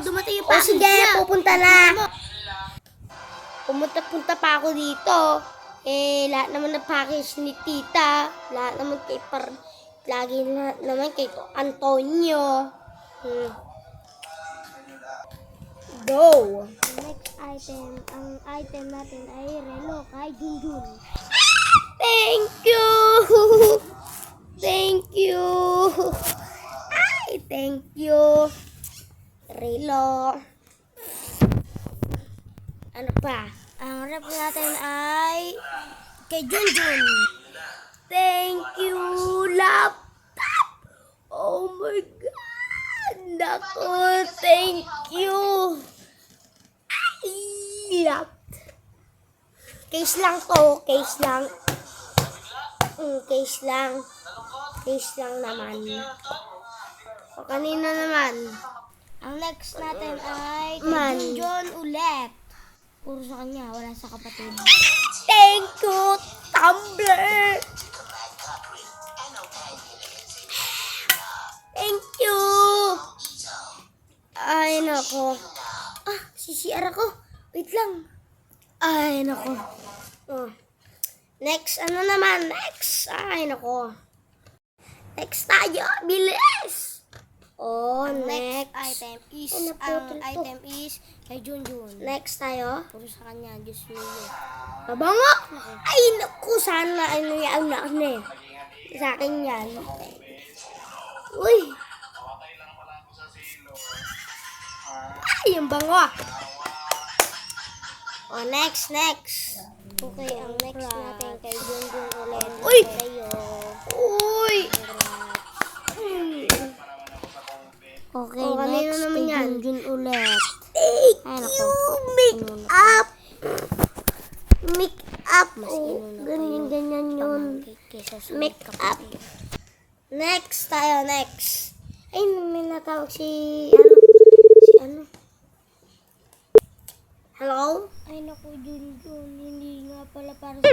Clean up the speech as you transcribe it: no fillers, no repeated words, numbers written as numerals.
dumating yung O package sige, niya. pupunta na. Pumunta pa ako dito. Lahat naman na package ni tita. Lahat naman lagi naman kay Antonio. Go! Next item, ang item natin ay relo kay Junjun. Thank you! Thank you! Ay, thank you! Relo. Ano pa? Ang rep natin ay kay Junjun. Thank you, laptop! Oh my God! Naku, thank you! Ay, laptop. Case lang to, case lang. Case lang. Case lang naman. O, kanino naman? Ang next natin ay kay Man. Junjun ulit. Puro sa kanya, wala sa kapatid. Thank you, Tumblr! Thank you! Ay, nako. CCR ako. Wait lang. Ay, nako. Oh. Next, ano naman? Next. Ay, nako. Next tayo. Bilis! Oh, Ang next. item is, Ay, naputol ang to. item is kay Junjun. Next tayo. Puro sa kanya, Diyos mo. Mabango! Ay, naku. Sana ano yan na eh. Sa akin yan. Uy! Ay, yung bango. Oh, next. Okay, ang next natin kay Junjun ulit. Uy! Tayo. Uy! Okay, Oh, kanino next naman kay yan? Junjun ulit. Thank Ay, naku. you, make up. Make up. Mas Oh, inuna pa ganyan yun. Kaysa sa Make up. Next tayo, next. Ay, may natawag si ano? Hello? Ay, naku, Junjun. Hindi nga pala para sa